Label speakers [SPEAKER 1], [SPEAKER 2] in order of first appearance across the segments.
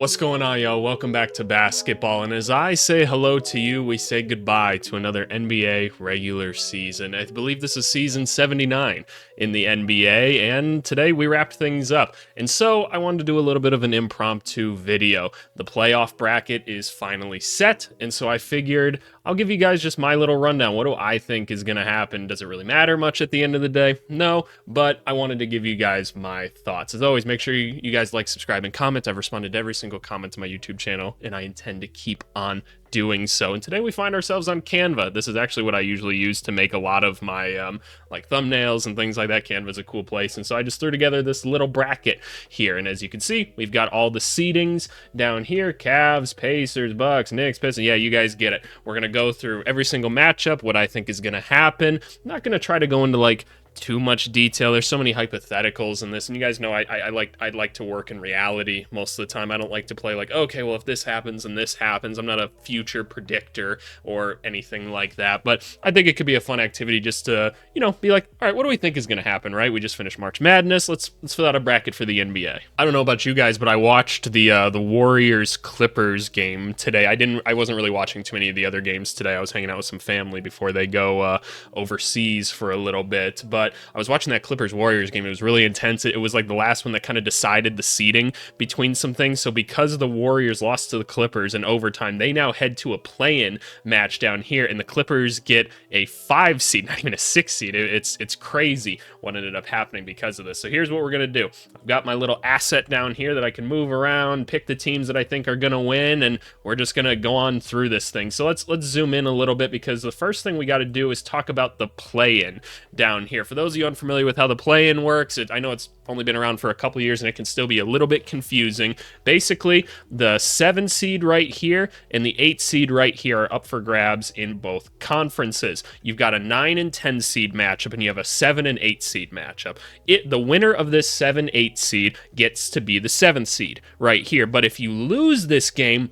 [SPEAKER 1] What's going on, y'all? Welcome back to basketball. And as I say hello to you, we say goodbye to another NBA regular season. I believe this is season 79 in the NBA, and today we wrapped things up. And so I wanted to do a little bit of an impromptu video. The playoff bracket is finally set, and so I figured I'll give you guys just my little rundown. What do I think is going to happen? Does it really matter much at the end of the day? No, but I wanted to give you guys my thoughts. As always, make sure you guys like, subscribe, and comment. I've responded to every single comment to my YouTube channel, and I intend to keep on doing so. And today we find ourselves on Canva. This is actually what I usually use to make a lot of my like thumbnails and things like that. Canva is a cool place, and so I just threw together this little bracket here. And as you can see, we've got all the seedings down here: Cavs, Pacers, Bucks, Knicks, Pistons. Yeah, you guys get it. We're gonna go through every single matchup, what I think is gonna happen. I'm not gonna try to go into like too much detail. There's so many hypotheticals in this, and you guys know I'd like to work in reality most of the time. I don't like to play like, okay, well, if this happens and this happens. I'm not a future predictor or anything like that, but I think it could be a fun activity just to, be like, all right, what do we think is going to happen, right? We just finished March Madness. Let's fill out a bracket for the NBA. I don't know about you guys, but I watched the Warriors Clippers game today. I wasn't really watching too many of the other games today. I was hanging out with some family before they go overseas for a little bit, but I was watching that Clippers-Warriors game. It was really intense. It was like the last one that kind of decided the seeding between some things. So because the Warriors lost to the Clippers in overtime, they now head to a play-in match down here, and the Clippers get a 5 seed, not even a 6 seed. It's crazy what ended up happening because of this. So here's what we're going to do. I've got my little asset down here that I can move around, pick the teams that I think are going to win, and we're just going to go on through this thing. So let's zoom in a little bit, because the first thing we got to do is talk about the play-in down here. For those of you unfamiliar with how the play-in works, I know it's only been around for a couple years and it can still be a little bit confusing. Basically, the 7 seed right here and the 8 seed right here are up for grabs in both conferences. You've got a 9 and 10 seed matchup, and you have a 7 and 8 seed matchup. The winner of this 7-8 seed gets to be the 7th seed right here. But if you lose this game,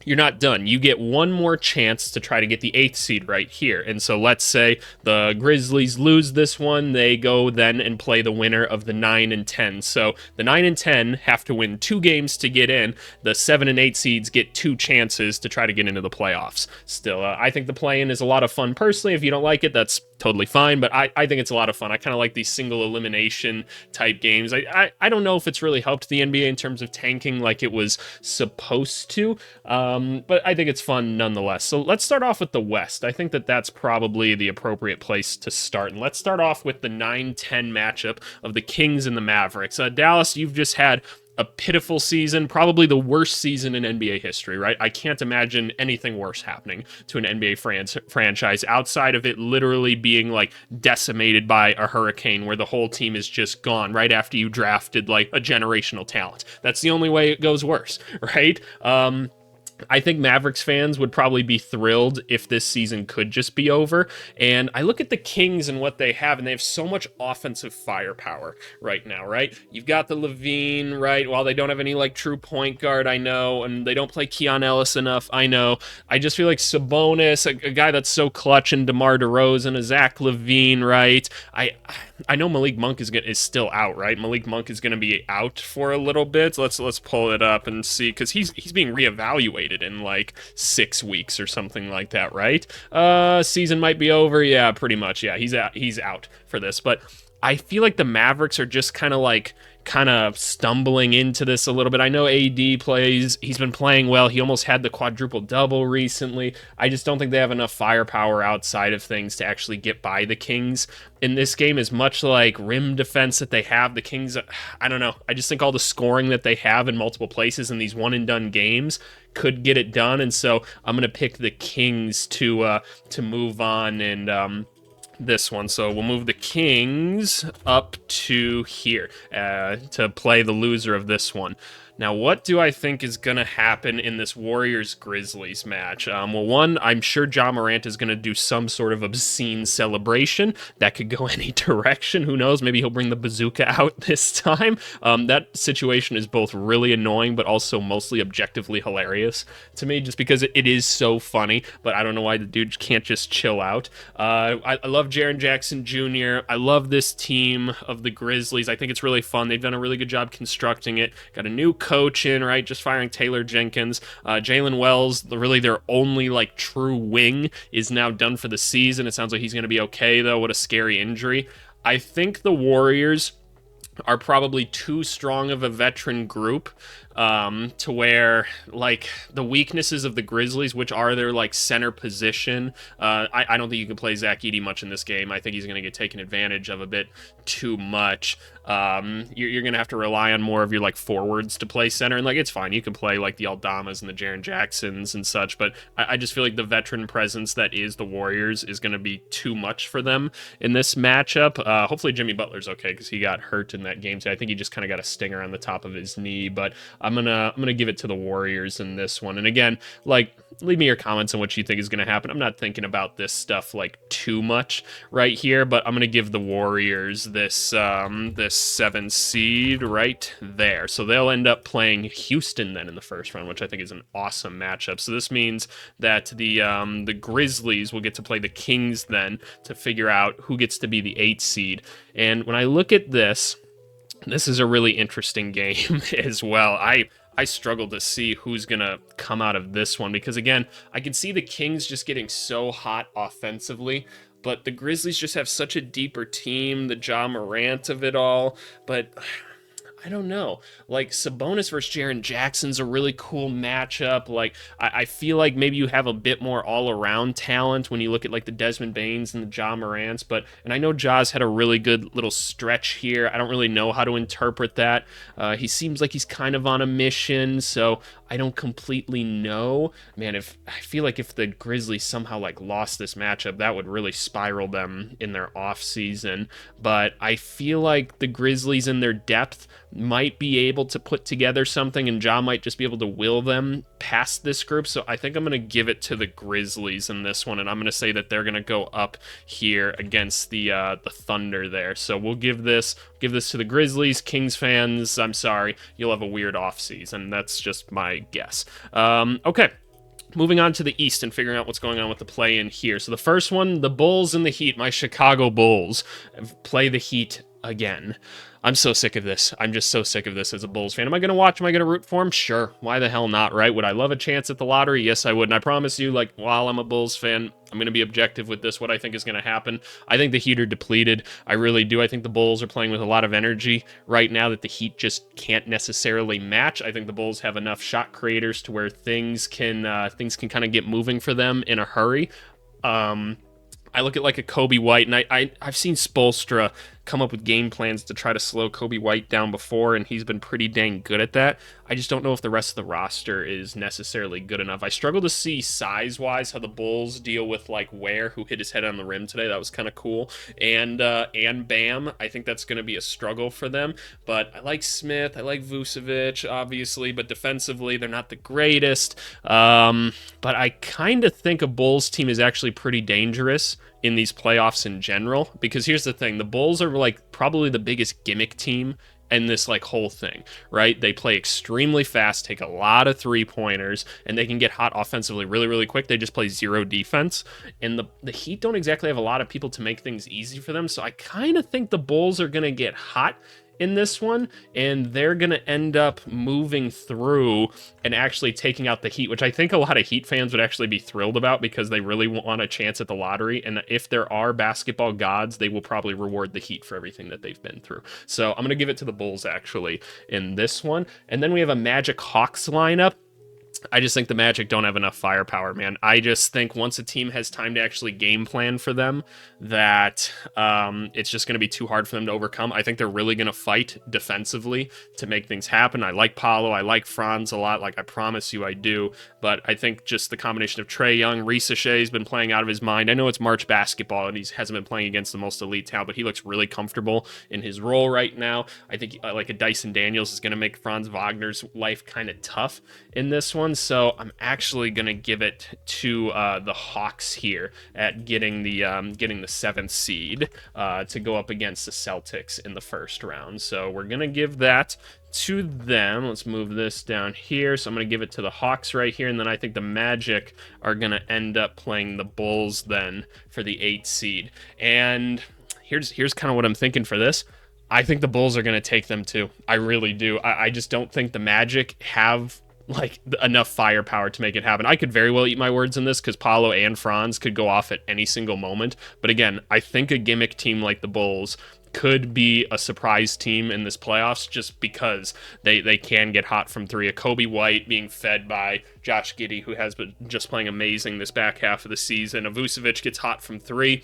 [SPEAKER 1] you're not done. You get one more chance to try to get the 8th seed right here. And so let's say the Grizzlies lose this one. They go then and play the winner of the 9 and 10. So the 9 and 10 have to win 2 games to get in. The 7 and 8 seeds get 2 chances to try to get into the playoffs. Still, I think the play-in is a lot of fun. Personally, if you don't like it, that's totally fine, but I think it's a lot of fun. I kind of like these single elimination type games. I don't know if it's really helped the NBA in terms of tanking like it was supposed to, but I think it's fun nonetheless. So let's start off with the West. I think that's probably the appropriate place to start. And let's start off with the 9-10 matchup of the Kings and the Mavericks. Dallas, you've just had a pitiful season, probably the worst season in NBA history, right? I can't imagine anything worse happening to an NBA franchise outside of it literally being like decimated by a hurricane where the whole team is just gone right after you drafted like a generational talent. That's the only way it goes worse, right? I think Mavericks fans would probably be thrilled if this season could just be over. And I look at the Kings and what they have, and they have so much offensive firepower right now, right? You've got the Levine, right? While they don't have any like true point guard, I know, and they don't play Keon Ellis enough, I know. I just feel like Sabonis, a guy that's so clutch, and DeMar DeRozan, a Zach LaVine, right? I know Malik Monk is still out, right? Malik Monk is going to be out for a little bit. Let's pull it up and see, because he's being reevaluated in like 6 weeks or something like that, right? Season might be over. Yeah, pretty much. Yeah, he's out for this. But I feel like the Mavericks are just kind of stumbling into this a little bit. I know AD plays, he's been playing well. He almost had the quadruple double recently. I just don't think they have enough firepower outside of things to actually get by the Kings in this game. As much like rim defense that they have, the Kings, I don't know. I just think all the scoring that they have in multiple places in these one and done games could get it done. And so I'm going to pick the Kings to move on and this one. So we'll move the Kings up to here to play the loser of this one. Now, what do I think is going to happen in this Warriors-Grizzlies match? Well, one, I'm sure Ja Morant is going to do some sort of obscene celebration. That could go any direction. Who knows? Maybe he'll bring the bazooka out this time. That situation is both really annoying, but also mostly objectively hilarious to me, just because it is so funny, but I don't know why the dude can't just chill out. I love Jaren Jackson Jr. I love this team of the Grizzlies. I think it's really fun. They've done a really good job constructing it. Got a new coach in, right? Just firing Taylor Jenkins. Jalen Wells, really their only like true wing, is now done for the season. It sounds like he's going to be okay though. What a scary injury. I think the Warriors are probably too strong of a veteran group to where, like, the weaknesses of the Grizzlies, which are their, like, center position, I don't think you can play Zach Edey much in this game. I think he's going to get taken advantage of a bit too much. You're going to have to rely on more of your, like, forwards to play center, and, like, it's fine. You can play, like, the Aldamas and the Jaren Jacksons and such, but I just feel like the veteran presence that is the Warriors is going to be too much for them in this matchup. Hopefully Jimmy Butler's okay, because he got hurt in that game, so I think he just kind of got a stinger on the top of his knee, but I'm gonna give it to the Warriors in this one. And again, like, leave me your comments on what you think is gonna happen. I'm not thinking about this stuff like too much right here, but I'm gonna give the Warriors this this 7 seed right there. So they'll end up playing Houston then in the first round, which I think is an awesome matchup. So this means that the Grizzlies will get to play the Kings then to figure out who gets to be the 8 seed. And when I look at this is a really interesting game as well. I struggle to see who's going to come out of this one because, again, I can see the Kings just getting so hot offensively, but the Grizzlies just have such a deeper team, the Ja Morant of it all, but I don't know. Like, Sabonis versus Jaren Jackson's a really cool matchup. Like, I feel like maybe you have a bit more all-around talent when you look at, like, the Desmond Banes and the Ja Morants, and I know Ja's had a really good little stretch here. I don't really know how to interpret that. He seems like he's kind of on a mission, so I don't completely know. Man, I feel like if the Grizzlies somehow, like, lost this matchup, that would really spiral them in their off-season. But I feel like the Grizzlies in their depth might be able to put together something, and Ja might just be able to will them past this group. So I think I'm going to give it to the Grizzlies in this one, and I'm going to say that they're going to go up here against the Thunder there. So we'll give this to the Grizzlies. Kings fans, I'm sorry, you'll have a weird offseason. That's just my guess. Okay. Moving on to the East and figuring out what's going on with the play-in here. So the first one, the Bulls and the Heat, my Chicago Bulls, play the Heat again. I'm so sick of this. I'm just so sick of this as a Bulls fan. Am I going to watch? Am I going to root for him? Sure. Why the hell not, right? Would I love a chance at the lottery? Yes, I would. And I promise you, like, while I'm a Bulls fan, I'm going to be objective with this, what I think is going to happen. I think the Heat are depleted. I really do. I think the Bulls are playing with a lot of energy right now that the Heat just can't necessarily match. I think the Bulls have enough shot creators to where things can kind of get moving for them in a hurry. I look at like a Kobe White, and I've seen Spoelstra come up with game plans to try to slow Kobe White down before, and he's been pretty dang good at that. I just don't know if the rest of the roster is necessarily good enough. I struggle to see size-wise how the Bulls deal with like Ware, who hit his head on the rim today. That was kind of cool. And Bam, I think that's going to be a struggle for them. But I like Smith, I like Vucevic, obviously, but defensively they're not the greatest. But I kind of think a Bulls team is actually pretty dangerous in these playoffs in general, because here's the thing, the Bulls are like probably the biggest gimmick team in this like whole thing, right? They play extremely fast, take a lot of three-pointers, and they can get hot offensively really, really quick. They just play zero defense, and the Heat don't exactly have a lot of people to make things easy for them, so I kind of think the Bulls are going to get hot in this one, and they're going to end up moving through and actually taking out the Heat, which I think a lot of Heat fans would actually be thrilled about because they really want a chance at the lottery, and if there are basketball gods, they will probably reward the Heat for everything that they've been through. So I'm going to give it to the Bulls, actually, in this one. And then we have a Magic Hawks lineup. I just think the Magic don't have enough firepower, man. I just think once a team has time to actually game plan for them, that it's just going to be too hard for them to overcome. I think they're really going to fight defensively to make things happen. I like Paolo. I like Franz a lot. Like, I promise you I do. But I think just the combination of Trae Young, Reese Shay's been playing out of his mind. I know it's March basketball and he hasn't been playing against the most elite talent, but he looks really comfortable in his role right now. I think like a Dyson Daniels is going to make Franz Wagner's life kind of tough in this one. So I'm actually going to give it to the Hawks here at getting the 7th seed to go up against the Celtics in the first round. So we're going to give that to them. Let's move this down here. So I'm going to give it to the Hawks right here, and then I think the Magic are going to end up playing the Bulls then for the 8th seed. And here's kind of what I'm thinking for this. I think the Bulls are going to take them too. I really do. I just don't think the Magic have like enough firepower to make it happen. I could very well eat my words in this because Paolo and Franz could go off at any single moment. But again, I think a gimmick team like the Bulls could be a surprise team in this playoffs just because they can get hot from three. A Kobe White being fed by Josh Giddey, who has been just playing amazing this back half of the season. A Vucevic gets hot from three.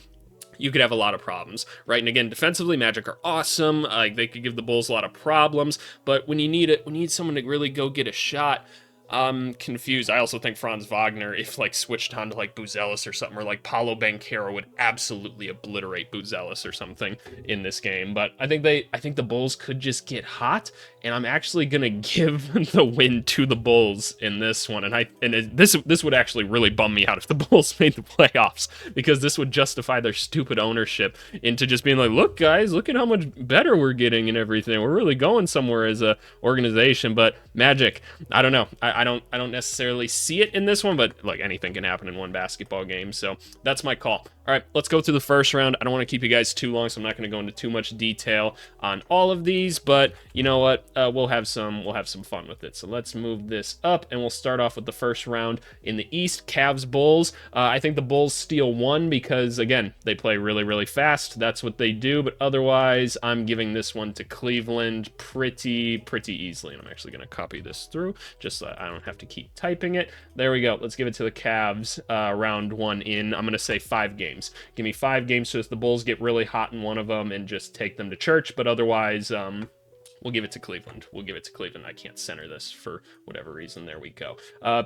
[SPEAKER 1] You could have a lot of problems, right? And again, defensively, Magic are awesome. They could give the Bulls a lot of problems, but when you need someone to really go get a shot, I'm confused. I also think Franz Wagner, if like switched on to like Buzelis or something, or like Paulo Banchero would absolutely obliterate Buzelis or something in this game. But I think the Bulls could just get hot, and I'm actually gonna give the win to the Bulls in this one. This would actually really bum me out if the Bulls made the playoffs, because this would justify their stupid ownership into just being like, look guys, look at how much better we're getting and everything. We're really going somewhere as a organization. But Magic, I don't know. I don't necessarily see it in this one, but like anything can happen in one basketball game. So that's my call. All right, let's go through the first round. I don't want to keep you guys too long, so I'm not going to go into too much detail on all of these, but you know what? We'll have some fun with it. So let's move this up, and we'll start off with the first round in the East. Cavs Bulls. I think the Bulls steal one because again, they play really, really fast. That's what they do. But otherwise, I'm giving this one to Cleveland pretty easily. And I'm actually going to copy this through just so I don't have to keep typing it. There we go. Let's give it to the Cavs. Round one in. I'm going to say 5 games. Give me 5 games so if the Bulls get really hot in one of them and just take them to church. But otherwise, we'll give it to Cleveland. We'll give it to Cleveland. I can't center this for whatever reason. There we go.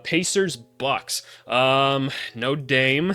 [SPEAKER 1] Pacers Bucks. No Dame,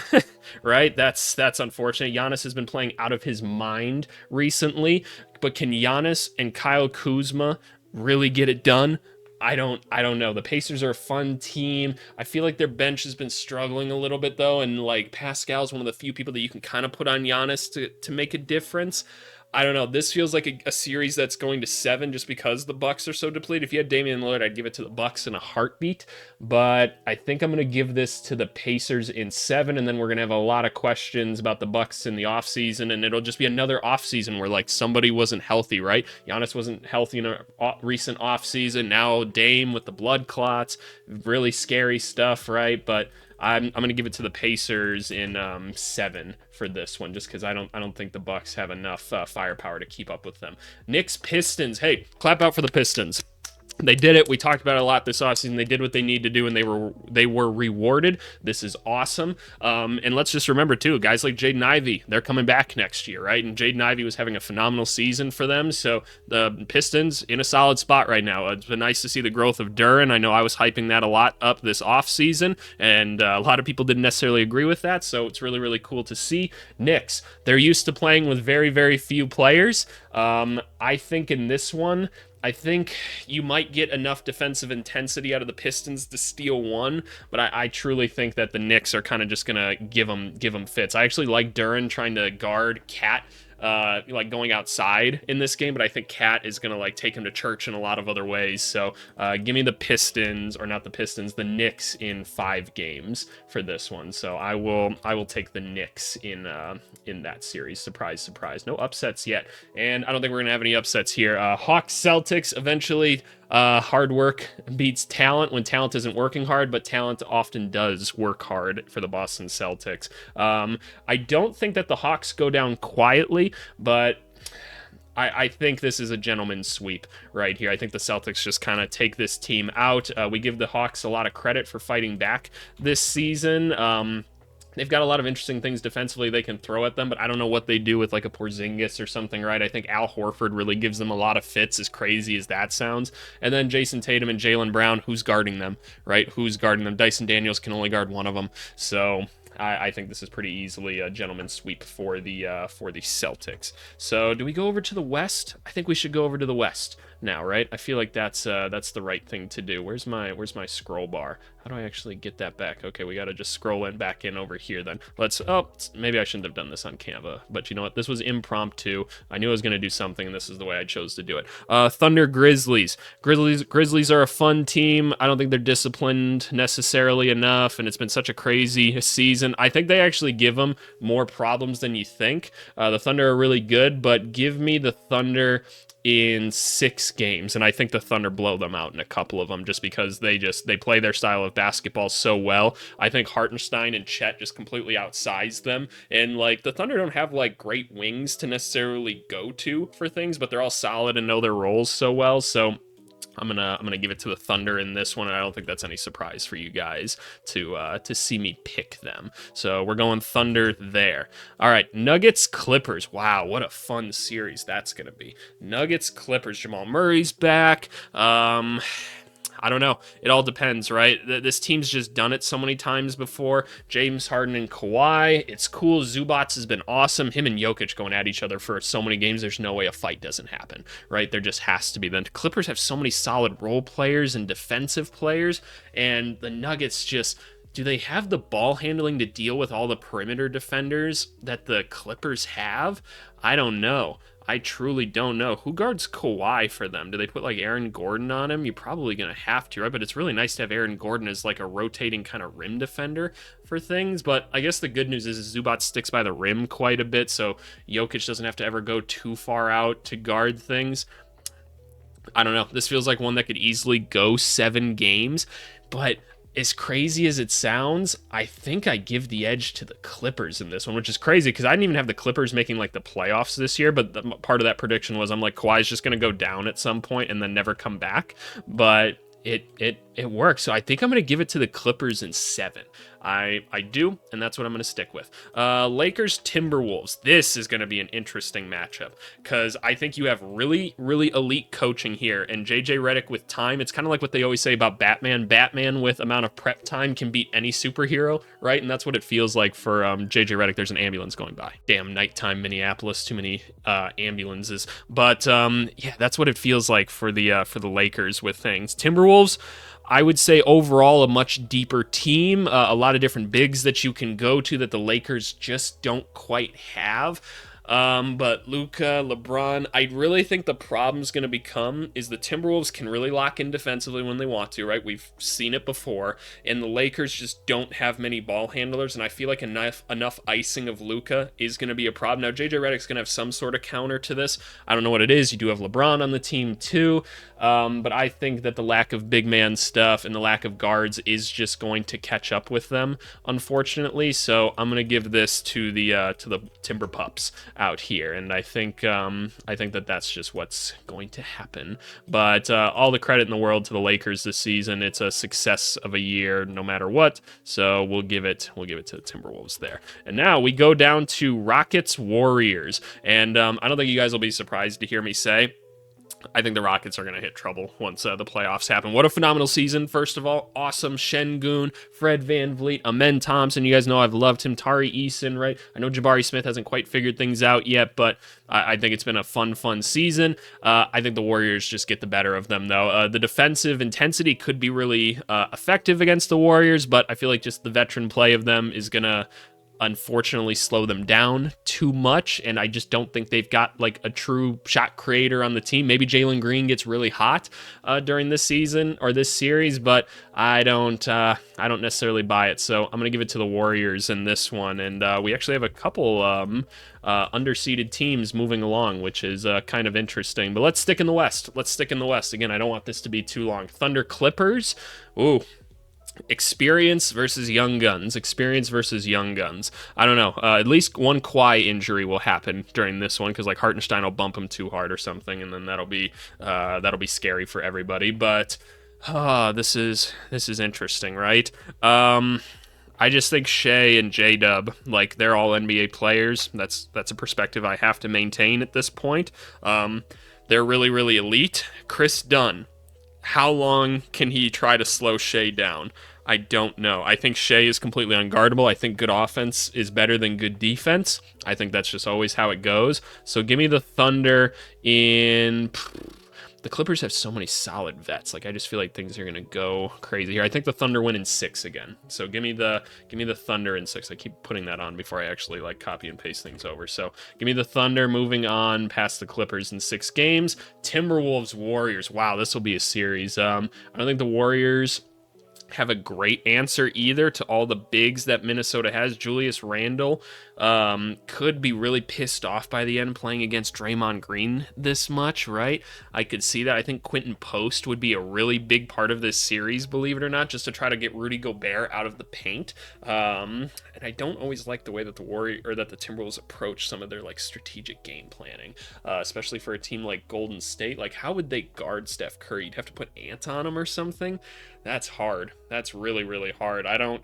[SPEAKER 1] right? That's unfortunate. Giannis has been playing out of his mind recently, but can Giannis and Kyle Kuzma really get it done? I don't know. The Pacers are a fun team. I feel like their bench has been struggling a little bit though, and like Pascal's one of the few people that you can kind of put on Giannis to make a difference. I don't know. This feels like a series that's going to 7 just because the Bucks are so depleted. If you had Damian Lillard, I'd give it to the Bucks in a heartbeat. But I think I'm going to give this to the Pacers in 7, and then we're going to have a lot of questions about the Bucks in the offseason, and it'll just be another offseason where like somebody wasn't healthy, right? Giannis wasn't healthy in a recent offseason. Now Dame with the blood clots, really scary stuff, right? But I'm going to give it to the Pacers in 7 for this one, just because I don't think the Bucks have enough firepower to keep up with them. Knicks Pistons. Hey, clap out for the Pistons. They did it. We talked about it a lot this offseason. They did what they need to do, and they were rewarded. This is awesome. And let's just remember, too, guys like Jaden Ivey, they're coming back next year, right? And Jaden Ivey was having a phenomenal season for them. So the Pistons in a solid spot right now. It's been nice to see the growth of Duren. I know I was hyping that a lot up this offseason, and a lot of people didn't necessarily agree with that. So it's really, really cool to see. Knicks, they're used to playing with very, very few players. I think in this one, I think you might get enough defensive intensity out of the Pistons to steal one, but I truly think that the Knicks are kind of just gonna give them fits. I actually like Duren trying to guard Cat, like going outside in this game, but I think Cat is gonna like take him to church in a lot of other ways. So give me the Pistons, or not the Pistons, the Knicks in 5 games for this one. So I will take the Knicks in that series. Surprise, surprise. No upsets yet, and I don't think we're gonna have any upsets here. Hawks Celtics. Eventually, hard work beats talent when talent isn't working hard, but talent often does work hard for the Boston Celtics. I don't think that the Hawks go down quietly, but I think this is a gentleman's sweep right here. I think the Celtics just kind of take this team out. We give the Hawks a lot of credit for fighting back this season. They've got a lot of interesting things defensively they can throw at them, but I don't know what they do with like a Porzingis or something, right? I think Al Horford really gives them a lot of fits, as crazy as that sounds. And then Jason Tatum and Jaylen Brown, who's guarding them, right? Who's guarding them? Dyson Daniels can only guard one of them. So I think this is pretty easily a gentleman's sweep for the Celtics. So do we go over to the West? I think we should go over to the West. now, right? I feel like that's the right thing to do. Where's my scroll bar? How do I actually get that back? Okay, we gotta just scroll in back in over here then. Maybe I shouldn't have done this on Canva, but you know what? This was impromptu. I knew I was gonna do something, and this is the way I chose to do it. Thunder Grizzlies. Grizzlies are a fun team. I don't think they're disciplined necessarily enough, and it's been such a crazy season. I think they actually give them more problems than you think. The Thunder are really good, but give me the Thunder in 6 games, and I think the Thunder blow them out in a couple of them just because they play their style of basketball so well. I think Hartenstein and Chet just completely outsize them, and like the Thunder don't have like great wings to necessarily go to for things, but they're all solid and know their roles so well. So I'm gonna give it to the Thunder in this one, and I don't think that's any surprise for you guys to see me pick them. So we're going Thunder there. All right, Nuggets Clippers. Wow, what a fun series that's gonna be. Nuggets Clippers. Jamal Murray's back. I don't know. It all depends, right? This team's just done it so many times before. James Harden and Kawhi. It's cool. Zubats has been awesome. Him and Jokic going at each other for so many games. There's no way a fight doesn't happen, right? There just has to be. The Clippers have so many solid role players and defensive players, and the Nuggets just... do they have the ball handling to deal with all the perimeter defenders that the Clippers have? I don't know. I truly don't know. Who guards Kawhi for them? Do they put like Aaron Gordon on him? You're probably going to have to, right? But it's really nice to have Aaron Gordon as like a rotating kind of rim defender for things. But I guess the good news is Zubac sticks by the rim quite a bit, so Jokic doesn't have to ever go too far out to guard things. I don't know. This feels like one that could easily go 7 games, but as crazy as it sounds, I think I give the edge to the Clippers in this one, which is crazy because I didn't even have the Clippers making like the playoffs this year, but part of that prediction was I'm like, Kawhi's just going to go down at some point and then never come back, but it works. So I think I'm going to give it to the Clippers in 7. I do, and that's what I'm going to stick with. Lakers Timberwolves. This is going to be an interesting matchup because I think you have really, really elite coaching here, and JJ Redick with time. It's kind of like what they always say about Batman. Batman with amount of prep time can beat any superhero, right? And that's what it feels like for JJ Redick. There's an ambulance going by. Damn, nighttime Minneapolis, too many ambulances. But yeah, that's what it feels like for the Lakers with things. Timberwolves, I would say overall a much deeper team, a lot of different bigs that you can go to that the Lakers just don't quite have. But Luka, LeBron, I really think the problem's going to become is the Timberwolves can really lock in defensively when they want to, right? We've seen it before, and the Lakers just don't have many ball handlers, and I feel like enough icing of Luka is going to be a problem. Now, JJ Redick's going to have some sort of counter to this. I don't know what it is. You do have LeBron on the team too, but I think that the lack of big man stuff and the lack of guards is just going to catch up with them, unfortunately. So I'm going to give this to the Timber Pups out here, and I think that that's just what's going to happen. But all the credit in the world to the Lakers this season. It's a success of a year, no matter what. So we'll give it to the Timberwolves there. And now we go down to Rockets Warriors, and I don't think you guys will be surprised to hear me say I think the Rockets are going to hit trouble once the playoffs happen. What a phenomenal season, first of all. Awesome. Şengün, Fred VanVleet, Amen Thompson. You guys know I've loved him. Tari Eason, right? I know Jabari Smith hasn't quite figured things out yet, but I think it's been a fun season. I think the Warriors just get the better of them, though. The defensive intensity could be really effective against the Warriors, but I feel like just the veteran play of them is going to unfortunately slow them down too much, and I just don't think they've got like a true shot creator on the team. Maybe Jalen Green gets really hot during this season or this series, but I don't necessarily buy it. So I'm gonna give it to the Warriors in this one, and we actually have a couple underseeded teams moving along, which is kind of interesting. But let's stick in the West. Again, I don't want this to be too long. Thunder Clippers. Ooh. Experience versus young guns. I don't know. At least one Kawhi injury will happen during this one because like Hartenstein will bump him too hard or something, and then that'll be scary for everybody. But this is interesting, right? I just think Shea and J-Dub, like they're all NBA players. That's a perspective I have to maintain at this point. They're really, really elite. Chris Dunn. How long can he try to slow Shea down? I don't know. I think Shea is completely unguardable. I think good offense is better than good defense. I think that's just always how it goes. So give me the Thunder in the Clippers have so many solid vets. Like I just feel like things are gonna go crazy here. I think the Thunder win in 6 again. So give me the Thunder in 6. I keep putting that on before I actually like copy and paste things over. So give me the Thunder moving on past the Clippers in 6 games. Timberwolves Warriors. Wow, this will be a series. I don't think the Warriors have a great answer either to all the bigs that Minnesota has. Julius Randle could be really pissed off by the end playing against Draymond Green this much, right? I could see that. I think Quentin Post would be a really big part of this series, believe it or not, just to try to get Rudy Gobert out of the paint. And I don't always like the way that the Timberwolves approach some of their like strategic game planning, especially for a team like Golden State. Like, how would they guard Steph Curry? You'd have to put Ant on him or something. That's hard. That's really, really hard. I don't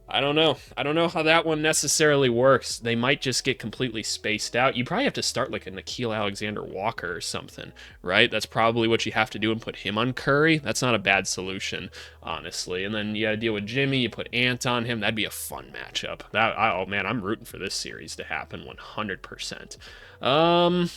[SPEAKER 1] know. I don't know how that one necessarily works. They might just get completely spaced out. You probably have to start like a Nickeil Alexander-Walker or something, right? That's probably what you have to do and put him on Curry. That's not a bad solution, honestly. And then you got to deal with Jimmy. You put Ant on him. That'd be a fun matchup. Oh man, I'm rooting for this series to happen 100%.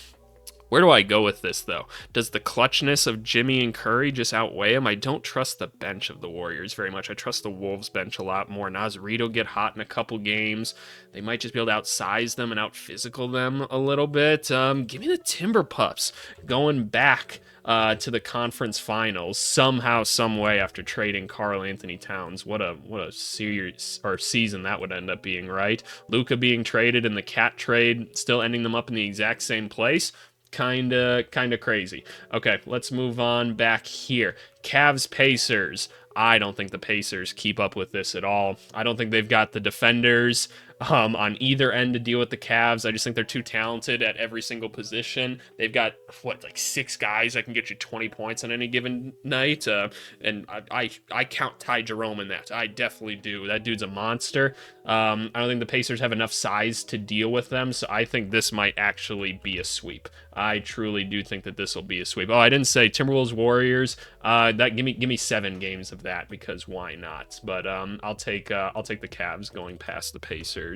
[SPEAKER 1] Where do I go with this, though? Does the clutchness of Jimmy and Curry just outweigh him? I don't trust the bench of the Warriors very much. I trust the Wolves bench a lot more. Naz Reid will get hot in a couple games. They might just be able to outsize them and out-physical them a little bit. Give me the Timber Pups going back to the conference finals somehow, some way after trading Karl Anthony Towns. What a series or season that would end up being, right? Luka being traded in the Cat trade, still ending them up in the exact same place. Kinda crazy. Okay, let's move on back here. Cavs Pacers. I don't think the Pacers keep up with this at all. I don't think they've got the defenders on either end to deal with the Cavs. I just think they're too talented at every single position. They've got, like 6 guys that can get you 20 points on any given night. And I count Ty Jerome in that. I definitely do. That dude's a monster. I don't think the Pacers have enough size to deal with them, so I think this might actually be a sweep. I truly do think that this will be a sweep. Oh, I didn't say Timberwolves Warriors. Give me 7 games of that, because why not? But I'll take the Cavs going past the Pacers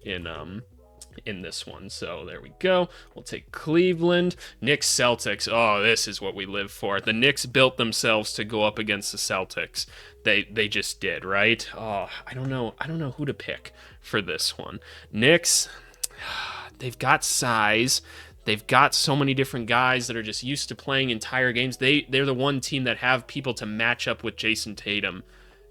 [SPEAKER 1] in this one. So there we go. We'll take Cleveland. Knicks Celtics. Oh, this is what we live for. The Knicks built themselves to go up against the Celtics. They just did, right? Oh, I don't know who to pick for this one. Knicks, they've got size. They've got so many different guys that are just used to playing entire games. They're the one team that have people to match up with Jason Tatum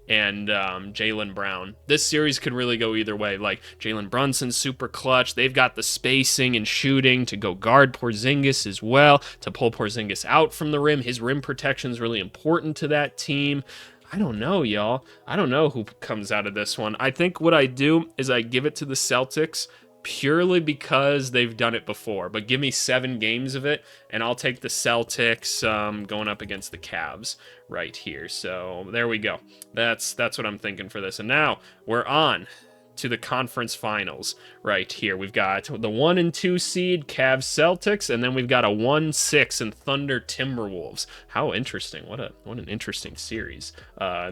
[SPEAKER 1] and Jaylen Brown. This series could really go either way. Like, Jalen Brunson's super clutch. They've got the spacing and shooting to go guard Porzingis as well, to pull Porzingis out from the rim. His rim protection is really important to that team. I don't know, y'all. I don't know who comes out of this one. I think what I do is I give it to the Celtics purely because they've done it before. But give me 7 games of it, and I'll take the Celtics going up against the Cavs right here. So there we go. That's what I'm thinking for this. And now we're on to the conference finals right here. We've got the 1 and 2 seed Cavs Celtics, and then we've got a 1-6 and Thunder Timberwolves. How interesting. What an interesting series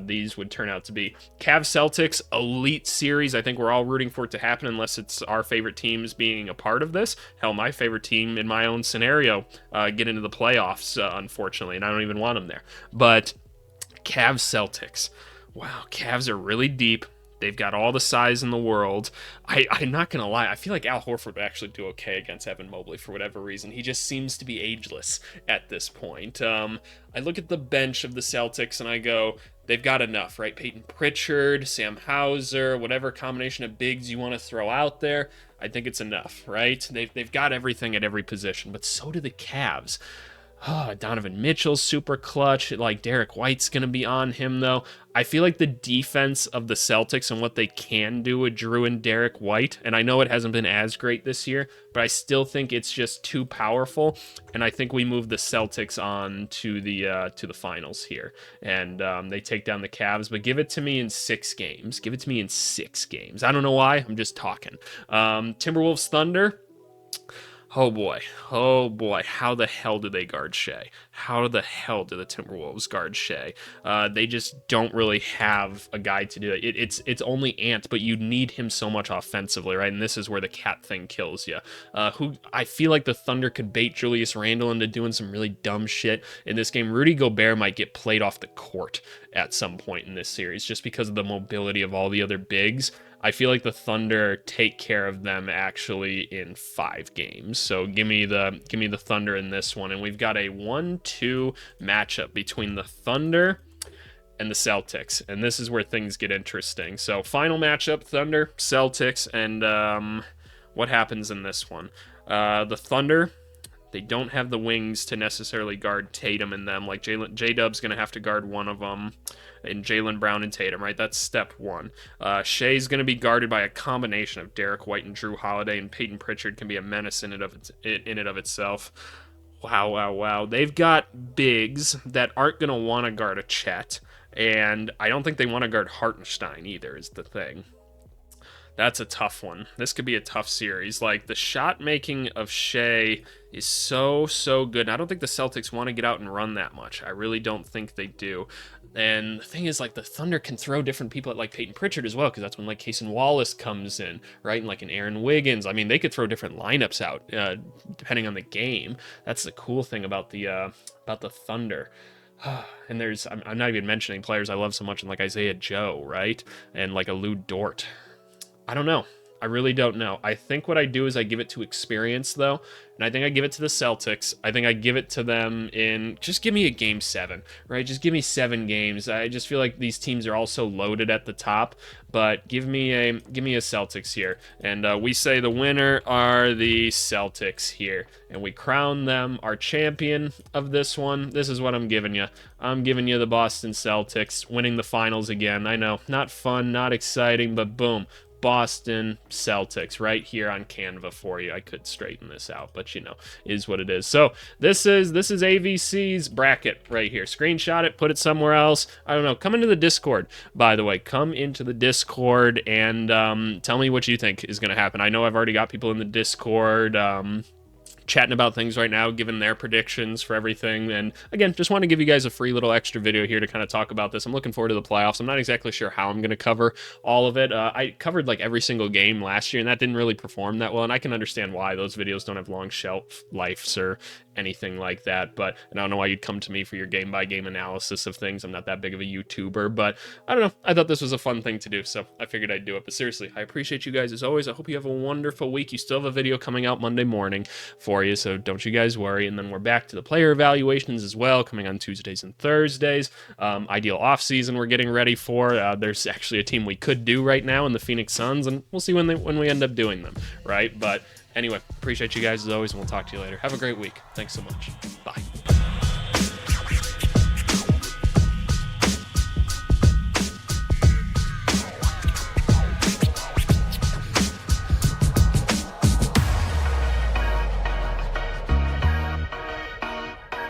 [SPEAKER 1] these would turn out to be. Cavs Celtics, elite series. I think we're all rooting for it to happen, unless it's our favorite teams being a part of this. Hell, my favorite team in my own scenario get into the playoffs, unfortunately, and I don't even want them there. But Cavs Celtics. Wow, Cavs are really deep. They've got all the size in the world. I'm not going to lie. I feel like Al Horford would actually do okay against Evan Mobley for whatever reason. He just seems to be ageless at this point. I look at the bench of the Celtics and I go, they've got enough, right? Peyton Pritchard, Sam Hauser, whatever combination of bigs you want to throw out there. I think it's enough, right? They've got everything at every position, but so do the Cavs. Donovan Mitchell's super clutch. Like, Derek White's going to be on him, though. I feel like the defense of the Celtics and what they can do with Drew and Derek White, and I know it hasn't been as great this year, but I still think it's just too powerful, and I think we move the Celtics on to the finals here, and they take down the Cavs, but give it to me in 6 games. Give it to me in 6 games. I don't know why. I'm just talking. Timberwolves Thunder. Oh boy, oh boy, how the hell do they guard Shea? How the hell do the Timberwolves guard Shea? They just don't really have a guy to do it. It's only Ant, but you need him so much offensively, right? And this is where the cat thing kills you. Who I feel like the Thunder could bait Julius Randle into doing some really dumb shit in this game. Rudy Gobert might get played off the court at some point in this series just because of the mobility of all the other bigs. I feel like the Thunder take care of them actually in 5 games. So give me the Thunder in this one. And we've got a 1-2 matchup between the Thunder and the Celtics. And this is where things get interesting. So final matchup, Thunder, Celtics, and what happens in this one? The Thunder, they don't have the wings to necessarily guard Tatum and them. Like J-Dub's going to have to guard one of them, and Jaylen Brown and Tatum, right? That's step one. Shea's going to be guarded by a combination of Derek White and Drew Holiday, and Peyton Pritchard can be a menace in and of itself. Wow, wow, wow. They've got bigs that aren't going to want to guard a Chet, and I don't think they want to guard Hartenstein either, is the thing. That's a tough one. This could be a tough series. Like, the shot making of Shea is so good. And I don't think the Celtics want to get out and run that much. I really don't think they do. And the thing is, like, the Thunder can throw different people at, like, Peyton Pritchard as well, because that's when, like, Cason Wallace comes in, right? And, like, an Aaron Wiggins. I mean, they could throw different lineups out, depending on the game. That's the cool thing about the Thunder. And I'm not even mentioning players I love so much, like Isaiah Joe, right? And, like, a Lou Dort. I don't know. I really don't know. I think what I do is I give it to experience, though. And I think I give it to the Celtics. I think I give it to them in... Just give me a game 7, right? Just give me 7 games. I just feel like these teams are all so loaded at the top. But give me a Celtics here. And we say the winner are the Celtics here. And we crown them our champion of this one. This is what I'm giving you. I'm giving you the Boston Celtics winning the finals again. I know, not fun, not exciting, but boom. Boston Celtics right here on Canva for you. I could straighten this out, but you know, is what it is. So this is AVC's bracket right here. Screenshot it, put it somewhere else. I don't know. Come into the Discord, by the way. Come into the Discord and tell me what you think is going to happen. I know I've already got people in the Discord chatting about things right now, giving their predictions for everything. And again, just want to give you guys a free little extra video here to kind of talk about this. I'm looking forward to the playoffs. I'm not exactly sure how I'm going to cover all of it. I covered like every single game last year, and that didn't really perform that well. And I can understand why those videos don't have long shelf lives or anything like that. But I don't know why you'd come to me for your game-by-game analysis of things. I'm not that big of a YouTuber, but I don't know. I thought this was a fun thing to do, so I figured I'd do it. But seriously, I appreciate you guys as always. I hope you have a wonderful week. You still have a video coming out Monday morning for you, so don't you guys worry. And then we're back to the player evaluations as well, coming on Tuesdays and Thursdays. Ideal offseason we're getting ready for. There's actually a team we could do right now in the Phoenix Suns, and we'll see when we end up doing them, right? But anyway, appreciate you guys as always, and we'll talk to you later. Have a great week. Thanks so much. Bye.